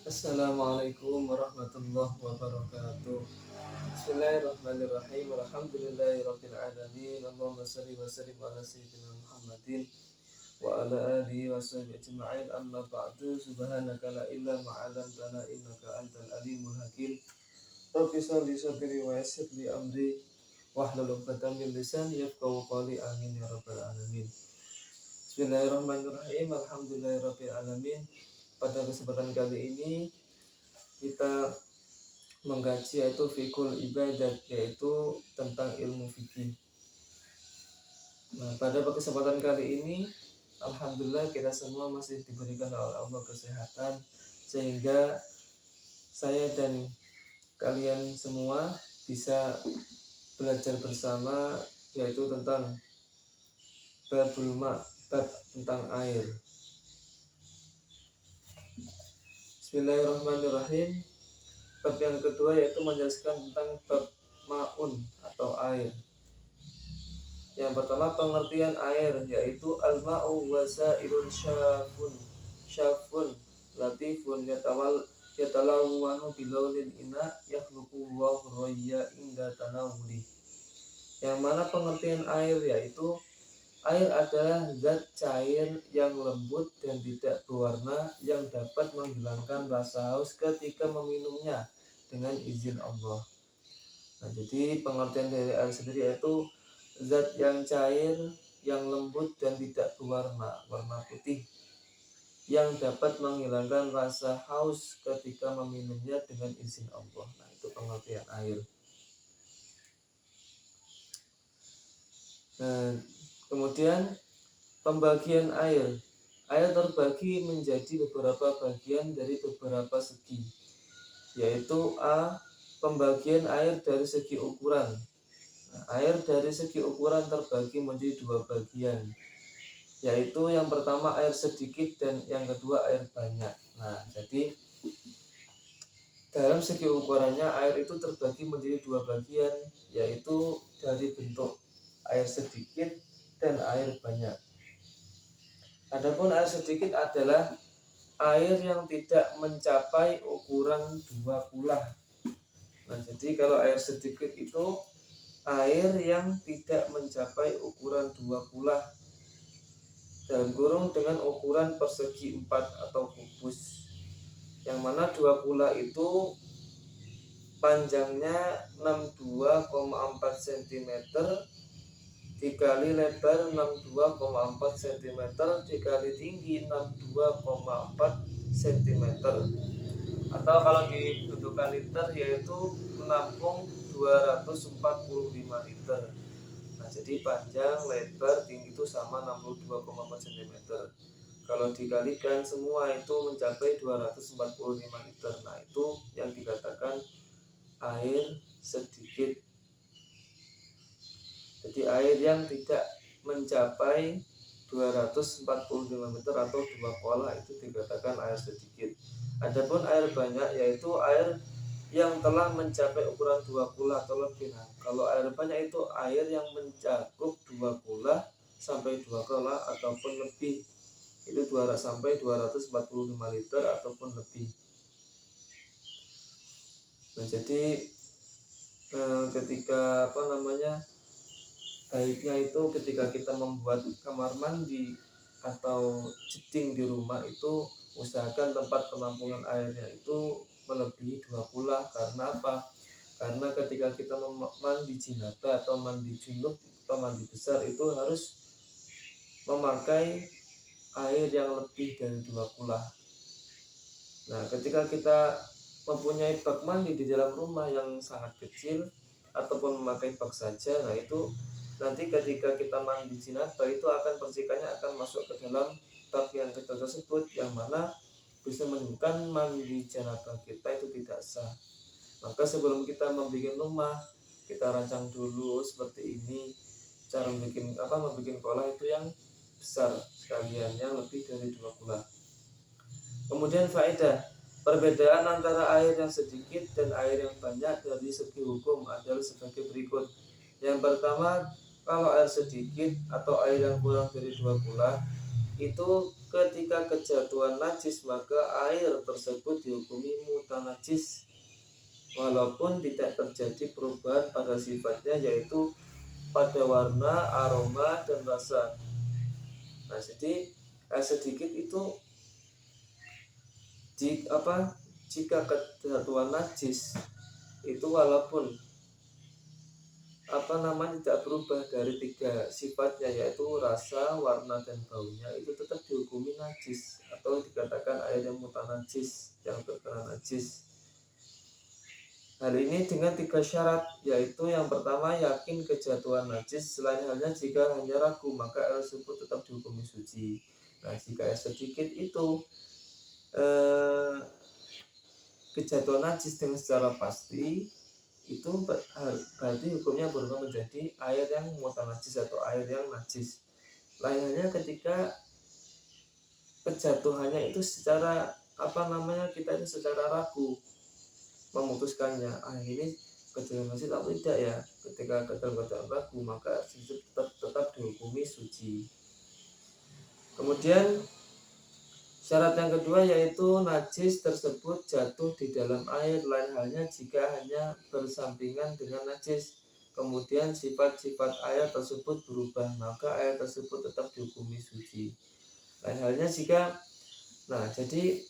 Assalamualaikum warahmatullahi wabarakatuh. Bismillahirrahmanirrahim. Alhamdulillahirabbil alamin. Allahumma shalli wa sallim ala sayyidina Muhammadin wa ala alihi wa sahbihi ajma'in. Amma ba'du. Subhanaka la ilma 'allamtana innaka antal alimul hakim. Rabbi shalli sadri wa yassir li amri wahlul 'uqdatam min lisani yafqahu qawli. Amin ya rabbal alamin. Bismillahirrahmanirrahim. Alhamdulillahirabbil alamin. Pada kesempatan kali ini kita mengkaji yaitu fikul ibadat, yaitu tentang ilmu fikih. Nah, pada kesempatan kali ini alhamdulillah kita semua masih diberikan oleh Allah kesehatan, sehingga saya dan kalian semua bisa belajar bersama, yaitu tentang babul ma', bab tentang air. Bismillahirrahmanirrahim. Bab yang kedua yaitu menjelaskan tentang bab ma'un atau air. Yang pertama pengertian air, yaitu al-ma'u wasailun syafun latifun yatalawwanu bilawlil ina yakhluqu wa roya inda tanawuli. Yang mana pengertian air yaitu air adalah zat cair yang lembut dan tidak berwarna yang dapat menghilangkan rasa haus ketika meminumnya dengan izin Allah. Nah, jadi pengertian dari air sendiri yaitu zat yang cair, yang lembut dan tidak berwarna, warna putih, yang dapat menghilangkan rasa haus ketika meminumnya dengan izin Allah. Nah, itu pengertian air. Nah, kemudian pembagian air. Air terbagi menjadi beberapa bagian dari beberapa segi, yaitu A. Pembagian air dari segi ukuran. Nah, air dari segi ukuran terbagi menjadi dua bagian, yaitu yang pertama air sedikit dan yang kedua air banyak. Nah, jadi dalam segi ukurannya air itu terbagi menjadi dua bagian, yaitu dari bentuk air sedikit dan air banyak. Adapun air sedikit adalah air yang tidak mencapai ukuran 2 kulah. Nah, jadi kalau air sedikit itu air yang tidak mencapai ukuran 2 kulah, dalam kurung dengan ukuran persegi 4 atau kubus. Yang mana 2 kulah itu panjangnya 62,4 cm dikali lebar 62,4 cm dikali tinggi 62,4 cm, atau kalau dibentukkan liter yaitu menampung 245 liter. Nah, jadi panjang, lebar, tinggi itu sama 62,4 cm. Kalau dikalikan semua itu mencapai 245 liter. Nah, itu yang dikatakan air sedikit. Jadi air yang tidak mencapai 245 meter atau 2 kuala itu dikatakan air sedikit. Adapun air banyak yaitu air yang telah mencapai ukuran 2 kula atau lebih. Nah, kalau air banyak itu air yang mencakup 2 kula sampai 2 kula ataupun lebih. Itu 200 sampai 245 liter ataupun lebih. Nah, jadi ketika baiknya itu ketika kita membuat kamar mandi atau jeding di rumah itu usahakan tempat penampungan airnya itu melebihi 2 kula. Karena apa? Karena ketika kita mandi jinabah atau mandi junub atau mandi besar itu harus memakai air yang lebih dari 2 kula. Nah, ketika kita mempunyai bak mandi di dalam rumah yang sangat kecil ataupun memakai bak saja, nah itu nanti ketika kita mandi jinabah itu akan percikannya akan masuk ke dalam bak yang kecil tersebut, yang mana bisa menunjukkan mandi janabah kita itu tidak sah. Maka sebelum kita membuat rumah, kita rancang dulu seperti ini cara membuat kolah itu yang besar sekalian, yang lebih dari 2 kula. Kemudian faedah perbedaan antara air yang sedikit dan air yang banyak dari segi hukum adalah sebagai berikut. Yang pertama, kalau air sedikit atau air yang kurang dari 2 kula itu ketika kejatuhan najis maka air tersebut dihukumi mutanajis walaupun tidak terjadi perubahan pada sifatnya, yaitu pada warna, aroma, dan rasa. Nah, jadi sedikit itu jika kejatuhan najis itu walaupun tidak berubah dari tiga sifatnya, yaitu rasa, warna, dan baunya, itu tetap dihukumi najis atau dikatakan air yang mutanajis, yang terkena najis. Hal ini dengan tiga syarat, yaitu yang pertama yakin kejatuhan najis, selain halnya jika hanya ragu maka air tersebut tetap dihukumi suci. Nah, jika air sedikit itu kejatuhan najis dengan secara pasti, itu berarti hukumnya berubah menjadi air yang mutanajis atau air yang najis. Lainnya ketika kejatuhannya itu secara kita itu secara ragu memutuskannya, ini kejatuhan najis atau tidak ya. Ketika kejatuhan ragu maka tetap dihukumi suci. Kemudian syarat yang kedua yaitu najis tersebut jatuh di dalam air, lain halnya jika hanya bersampingan dengan najis. Kemudian sifat-sifat air tersebut berubah, maka air tersebut tetap dihukumi suci. Lain halnya jika, jadi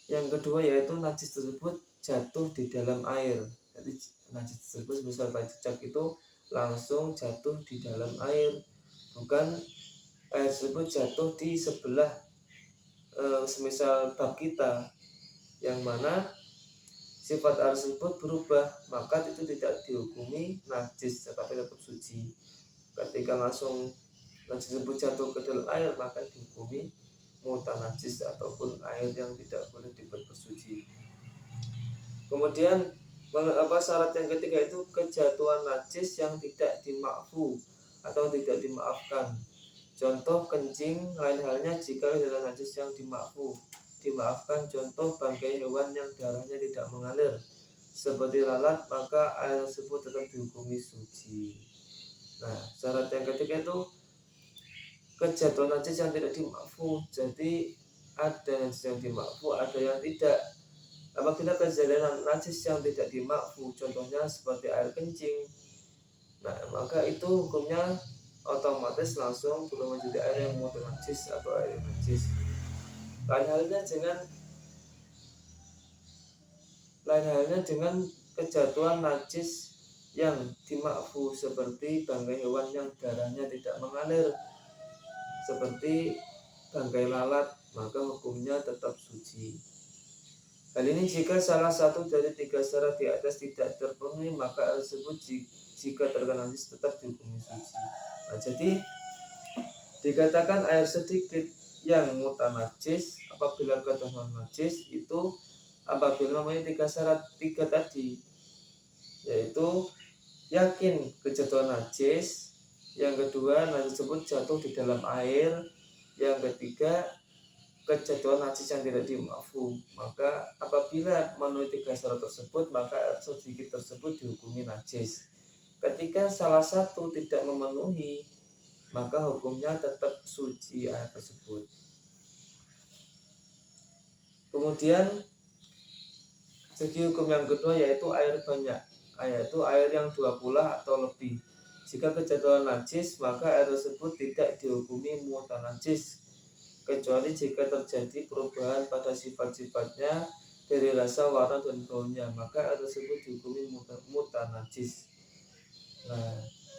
yang kedua yaitu najis tersebut jatuh di dalam air. Jadi najis tersebut misal cicak itu langsung jatuh di dalam air, bukan air tersebut jatuh di sebelah semisal bab kita, yang mana sifat air tersebut berubah, maka itu tidak dihukumi najis tetapi tetap suci. Ketika langsung najis tersebut jatuh ke dalam air maka dihukumi mutanajis ataupun air yang tidak boleh dibuat bersuci. Kemudian syarat yang ketiga itu kejatuhan najis yang tidak dimakfu atau tidak dimaafkan. Contoh kencing, lain halnya jika kejatuhan najis yang dimaafkan. Contoh bangkai hewan yang darahnya tidak mengalir seperti lalat, maka air tersebut tetap dihukumi suci. Nah, syarat yang ketiga itu kejatuhan najis yang tidak dimakfu. Jadi ada najis yang dimakfu, ada yang tidak. Apabila kejadian najis yang tidak dimakfu, contohnya seperti air kencing, maka itu hukumnya otomatis langsung berubah menjadi air yang mutanajis atau air yang najis. Lain halnya dengan kejatuhan najis yang dimakfu seperti bangkai hewan yang darahnya tidak mengalir seperti bangkai lalat, maka hukumnya tetap suci. Hal ini jika salah satu dari tiga syarat di atas tidak terpenuhi, maka air tersebut jika terkena najis tetap dihukumi suci. Jadi dikatakan air sedikit yang mutanajis apabila kejatuhan najis itu apabila memenuhi tiga syarat tadi, yaitu yakin kejatuhan najis, yang kedua najis tersebut jatuh di dalam air, yang ketiga kejatuhan najis yang tidak dimakfu. Maka apabila memenuhi tiga syarat tersebut maka air sedikit tersebut dihukumi najis. Ketika salah satu tidak memenuhi maka hukumnya tetap suci air tersebut. Kemudian segi hukum yang kedua yaitu air banyak, yaitu air yang 20 atau lebih. Jika kejatuhan najis maka air tersebut tidak dihukumi mutanajis kecuali jika terjadi perubahan pada sifat-sifatnya dari rasa, warna, dan baunya, maka air tersebut dihukumi mutanajis.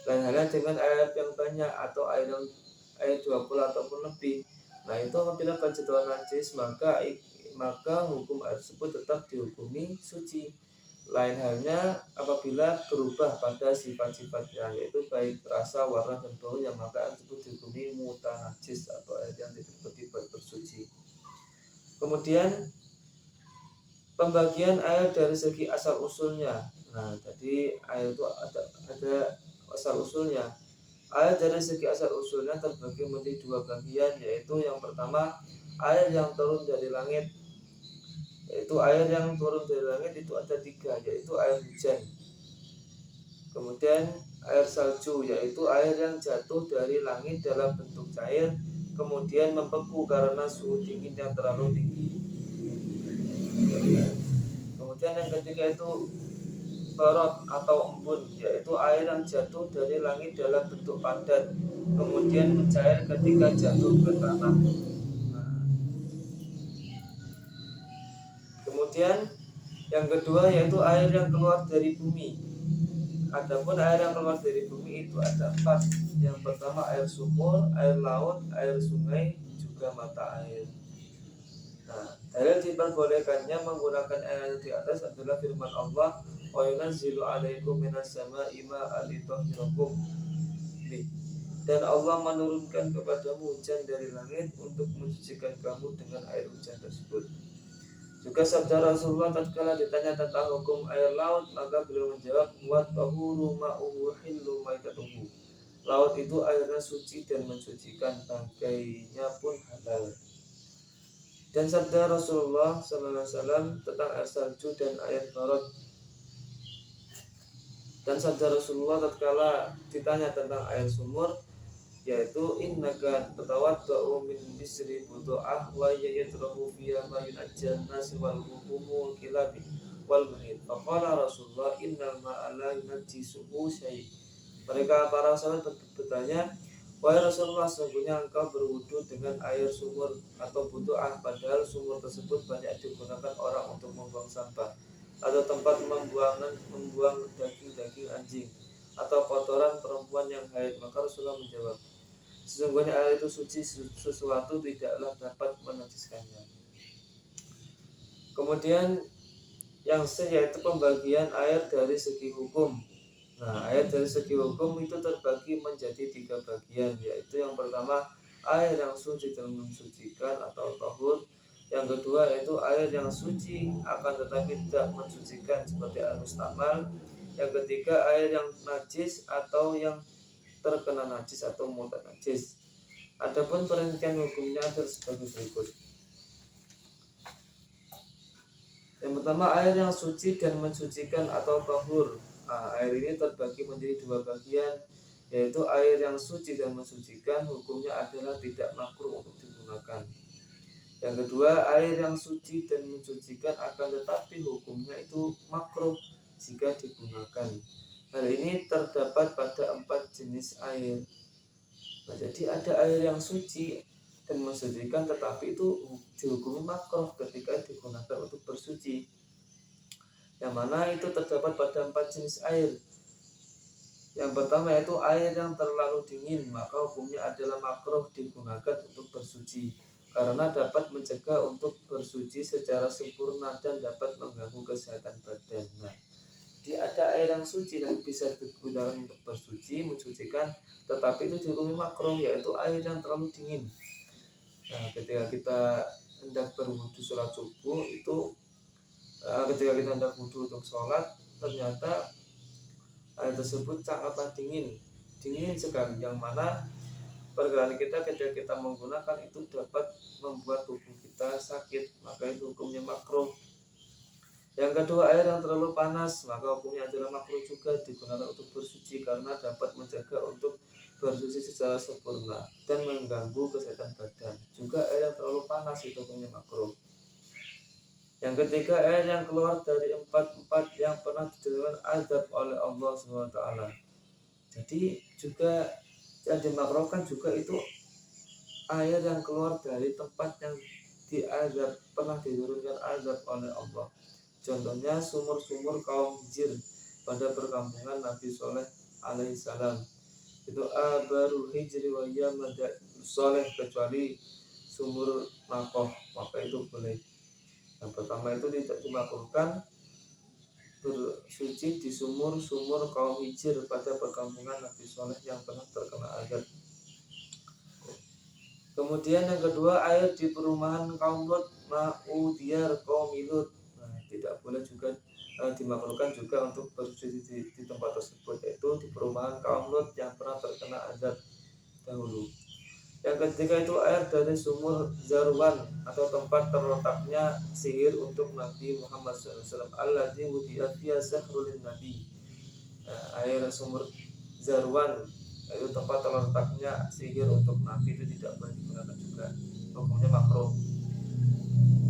Lain halnya dengan air yang banyak atau air 20 ataupun lebih. Itu apabila kejatuhan najis maka hukum air tersebut tetap dihukumi suci. Lain halnya apabila berubah pada sifat-sifatnya, yaitu baik rasa, warna, dan baunya, maka air tersebut dihukumi mutanajis atau air yang tidak dibuat bersuci. Kemudian pembagian air dari segi asal usulnya. Jadi air itu ada asal usulnya. Air dari segi asal usulnya terbagi menjadi dua bagian, yaitu yang pertama air yang turun dari langit. Yaitu air yang turun dari langit itu ada tiga, yaitu air hujan, kemudian air salju, yaitu air yang jatuh dari langit dalam bentuk cair kemudian membeku karena suhu dingin yang terlalu tinggi. Kemudian yang ketiga itu barot atau embun, yaitu air yang jatuh dari langit dalam bentuk padat kemudian mencair ketika jatuh ke tanah. Kemudian yang kedua yaitu air yang keluar dari bumi. Adapun air yang keluar dari bumi itu ada 4. Yang pertama air sumur, air laut, air sungai, juga mata air. Nah, dalil diperbolehkannya menggunakan air di atas adalah firman Allah, wa yunazzilu 'alaikum minas sama'i ma'an litahhirakum bih. Dan Allah menurunkan kepadamu hujan dari langit untuk mensucikan kamu dengan air hujan tersebut. Juga sabda Rasulullah tatkala ditanya tentang hukum air laut, maka beliau menjawab, wa tahuru ma'uhu hillu maitatuhu. Laut itu airnya suci dan mensucikan, bangkainya pun halal. Dan sabda Rasulullah SAW tentang air salju dan air barot. Dan sabda Rasulullah tatkala ditanya tentang air sumur, yaitu innaka tatawadda'u min bisri budu'ah wa yatrahu fiha ma yunajjan nas wal hukumu kilabi wal bahid. Faqala Rasulullah innal ma'a la yunajjisuhu syai'. Mereka para sahabat bertanya, wahai Rasulullah, sesungguhnya engkau berwudu dengan air sumur atau budu'ah, padahal sumur tersebut banyak digunakan orang untuk membuang sampah atau tempat membuang daging anjing atau kotoran perempuan yang haid. Maka Rasulullah menjawab, sesungguhnya air itu suci, sesuatu tidaklah dapat menajiskannya. Kemudian yang yaitu pembagian air dari segi hukum. Nah, air dari segi hukum itu terbagi menjadi 3 bagian, yaitu yang pertama air yang suci dan mensucikan atau tahur. Yang kedua yaitu air yang suci akan tetapi tidak mensucikan seperti air mustamal. Yang ketiga air yang najis atau yang terkena najis atau mudah najis. Adapun perincian hukumnya adalah sebagai berikut. Yang pertama air yang suci dan mensucikan atau tahur. Nah, air ini terbagi menjadi 2 bagian, yaitu air yang suci dan mensucikan hukumnya adalah tidak makruh untuk digunakan. Yang kedua air yang suci dan mensucikan akan tetapi hukumnya itu makruh jika digunakan. Hal ini terdapat pada 4 jenis air. Nah, jadi ada air yang suci dan mensucikan tetapi itu dihukumi makruh ketika digunakan untuk bersuci. Yang mana itu terdapat pada 4 jenis air. Yang pertama yaitu air yang terlalu dingin, maka hukumnya adalah makruh digunakan untuk bersuci karena dapat mencegah untuk bersuci secara sempurna dan dapat mengganggu kesehatan badan. Nah, jadi ada air yang suci dan bisa digunakan untuk bersuci, mensucikan, tetapi itu dihukumi makruh, yaitu air yang terlalu dingin. Nah, ketika kita hendak berwudu sholat subuh itu ketika kita hendak wudu untuk sholat, ternyata air tersebut sangatlah dingin sekali, yang mana pergerakan kita ketika kita menggunakan itu dapat membuat tubuh kita sakit, maka itu hukumnya makruh. Yang kedua air yang terlalu panas, maka hukumnya adalah makruh juga digunakan untuk bersuci karena dapat mencegah untuk bersuci secara sempurna dan mengganggu kesehatan badan. Juga air yang terlalu panas itu hukumnya makruh. Yang ketiga air yang keluar dari empat yang pernah diberikan azab oleh Allah SWT. Jadi juga yang dimakruhkan juga itu air yang keluar dari tempat yang diazab, pernah diturunkan azab oleh Allah. Contohnya sumur-sumur kaum Hijr pada perkampungan Nabi Soleh alaihissalam. Itu abarul hijri wa yamada soleh, kecuali sumur Makoh, maka itu boleh. Yang pertama itu tidak dimakruhkan bersuci di sumur-sumur kaum Hijr pada perkampungan Nabi Soleh yang pernah terkena azab. Kemudian yang kedua air di perumahan kaum Lut, ma'udiyar kaum Lut. Nah, tidak boleh juga dimakruhkan juga untuk bersuci di tempat tersebut, yaitu di perumahan kaum Lut yang pernah terkena azab dahulu. Yang ketiga itu air dari sumur Zarwan atau tempat terletaknya sihir untuk Nabi Muhammad SAW. Alladzi wudi'at fiha sahrul Nabi. Air sumur Zarwan, yaitu tempat terletaknya sihir untuk nabi, itu tidak boleh digunakan juga, hukumnya makruh.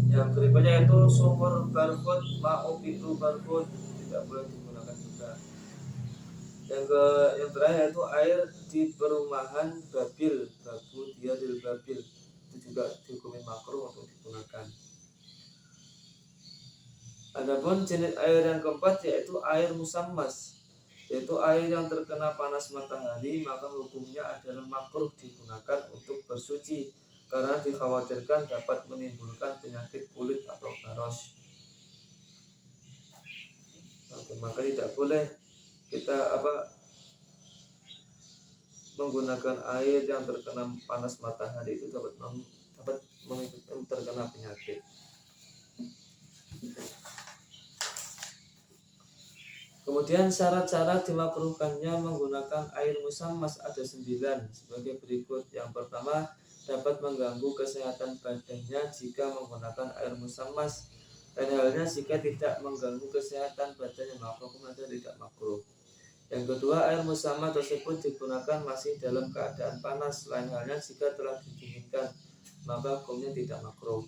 Yang berikutnya itu sumur barbut, ma'u biru barbut, tidak boleh digunakan juga. Yang terakhir itu air di perumahan babil, babu dia di babil, itu juga dihukumi makruh untuk digunakan. Adapun jenis air yang keempat yaitu air musammas, yaitu air yang terkena panas matahari, maka hukumnya adalah makruh digunakan untuk bersuci karena dikhawatirkan dapat menimbulkan penyakit kulit atau baros. Maka tidak boleh kita menggunakan air yang terkena panas matahari, itu dapat terkena penyakit. Kemudian syarat-syarat dimakruhkannya menggunakan air musammas ada 9 sebagai berikut. Yang pertama, dapat mengganggu kesehatan badannya jika menggunakan air musammas. Dan halnya jika tidak mengganggu kesehatan badannya, maka hukumnya tidak makruh. Yang kedua, air musammas tersebut digunakan masih dalam keadaan panas. Lain halnya jika telah didinginkan, maka hukumnya tidak makruh.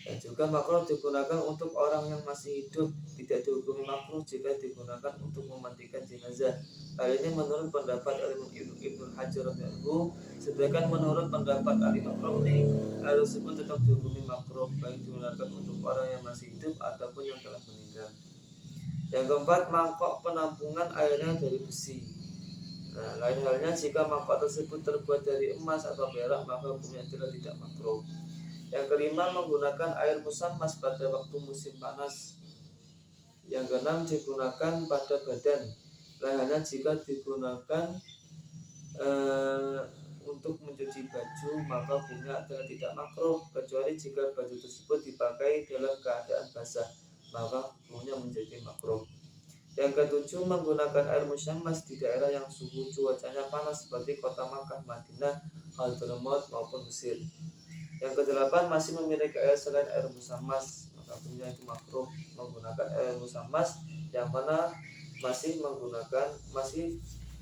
Dan juga makruh digunakan untuk orang yang masih hidup, tidak dihukumi makruh jika digunakan untuk memandikan jenazah. Hal ini menurut pendapat Ibnu Hajar radhiyallahu, sedangkan menurut pendapat Imam Romli, hal tersebut tetap dihukumi makruh baik digunakan untuk orang yang masih hidup ataupun yang telah meninggal. Yang keempat, mangkok penampungan airnya dari besi. Nah, lain halnya jika mangkok tersebut terbuat dari emas atau perak, maka hukumnya tidak makruh. Yang kelima, menggunakan air musammas pada waktu musim panas. Yang keenam, digunakan pada badan. Lainnya jika digunakan untuk mencuci baju, maka hukumnya adalah tidak makruh, kecuali jika baju tersebut dipakai dalam keadaan basah, maka hukumnya menjadi makruh. Yang ketujuh, menggunakan air musammas di daerah yang suhu cuacanya panas seperti kota Makkah, Madinah, Hadramaut maupun Mesir. Yang kedelapan, masih memiliki air selain air musammas, maka hukumnya itu makruh menggunakan air musammas yang mana masih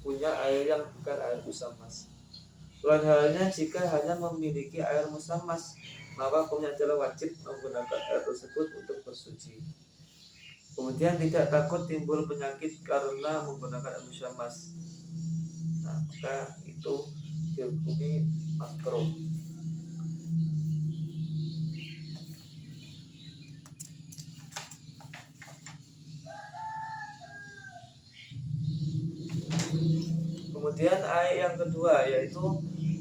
punya air yang bukan air musammas. Lain halnya jika hanya memiliki air musammas, maka hukumnya adalah wajib menggunakan air tersebut untuk bersuci. Kemudian tidak takut timbul penyakit karena menggunakan air musammas, nah, maka itu dihukumi makruh. Kemudian air yang kedua yaitu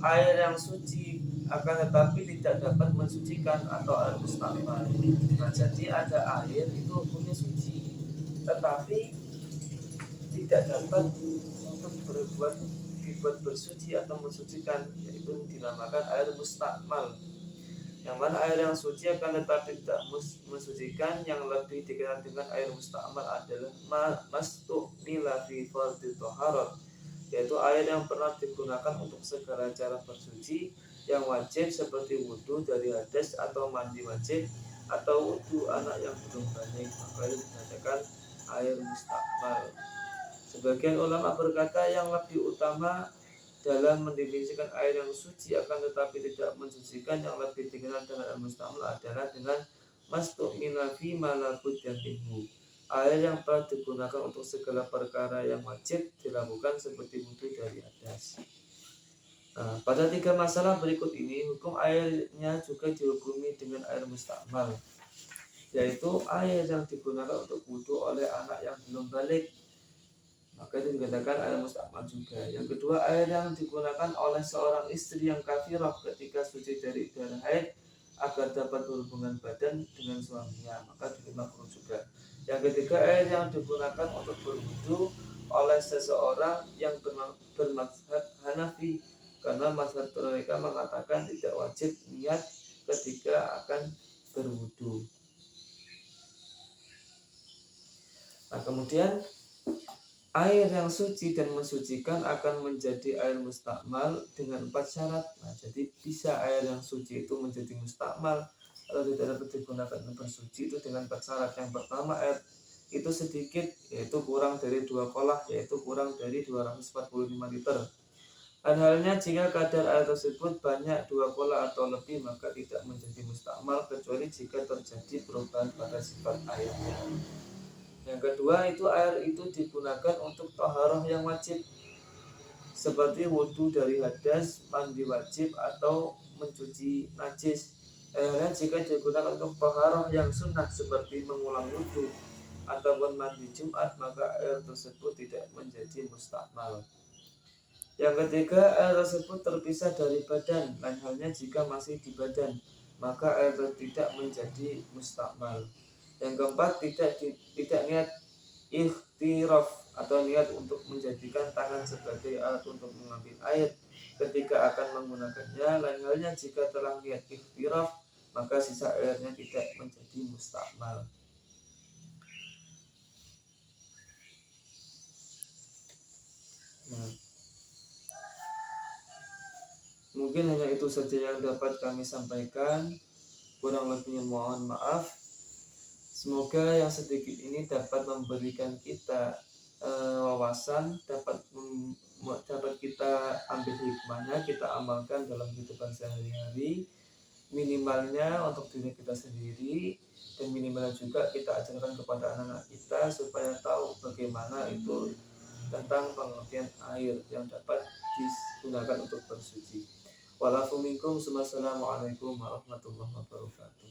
air yang suci akan tetapi tidak dapat mensucikan atau air mustakmal. Nah, jadi ada air itu hukumnya suci tetapi tidak dapat untuk dibuat bersuci atau mensucikan, yaitu dinamakan air mustakmal. Yang mana air yang suci akan tetapi tidak mensucikan, yang lebih dikenal dengan air mustakmal adalah mastukmila fi fardhi thaharat, yaitu air yang pernah digunakan untuk segala cara bersuci yang wajib seperti wudhu dari hadas atau mandi wajib atau wudhu anak yang belum balik, maka itu dikatakan air mustakmal. Sebagian ulama berkata yang lebih utama dalam mendefinisikan air yang suci akan tetapi tidak mensucikan, yang lebih dikenal dengan air mustakmal adalah dengan mastukmila fi malabud yakihu, air yang telah digunakan untuk segala perkara yang wajib dilakukan seperti wudhu dari hadas. Nah, pada 3 masalah berikut ini hukum airnya juga dihukumi dengan air mustakmal, yaitu air yang digunakan untuk wudhu oleh anak yang belum balik, maka itu dikatakan air mustakmal juga. Yang kedua, air yang digunakan oleh seorang istri yang kafirah ketika suci dari darah haid agar dapat berhubungan badan dengan suaminya, maka makruh juga. Yang ketiga, air yang digunakan untuk berwudu oleh seseorang yang bermazhab Hanafi, karena mazhab mereka mengatakan tidak wajib niat ketika akan berwudu. Nah, kemudian air yang suci dan mensucikan akan menjadi air mustakmal dengan 4 syarat. Nah, jadi bisa air yang suci itu menjadi mustakmal atau tidak dapat digunakan untuk bersuci itu dengan 4 syarat. Yang pertama, air itu sedikit, yaitu kurang dari 2 kolah, yaitu kurang dari 245 liter. Dan halnya jika kadar air tersebut banyak 2 kolah atau lebih, maka tidak menjadi mustakmal kecuali jika terjadi perubahan pada sifat airnya. Yang kedua itu air itu digunakan untuk taharah yang wajib, seperti wudhu dari hadas, mandi wajib, atau mencuci najis. Airnya jika digunakan untuk taharah yang sunnah seperti mengulang wudhu ataupun mandi Jumat, maka air tersebut tidak menjadi mustakmal. Yang ketiga, air tersebut terpisah dari badan, lain halnya jika masih di badan, maka air tidak menjadi mustakmal. Yang keempat, tidak niat ikhtiraf atau niat untuk menjadikan tangan sebagai alat untuk mengambil air ketika akan menggunakannya, lain halnya jika telah niat ikhtiraf, maka sisa airnya tidak menjadi mustakmal. Nah, mungkin hanya itu saja yang dapat kami sampaikan. Kurang lebihnya mohon maaf. Semoga yang sedikit ini dapat memberikan kita wawasan, dapat kita ambil hikmahnya, kita amalkan dalam kehidupan sehari-hari. Minimalnya untuk diri kita sendiri, dan minimalnya juga kita ajarkan kepada anak-anak kita supaya tahu bagaimana itu tentang pengertian air yang dapat digunakan untuk bersuci. Wassalamualaikum warahmatullahi wabarakatuh.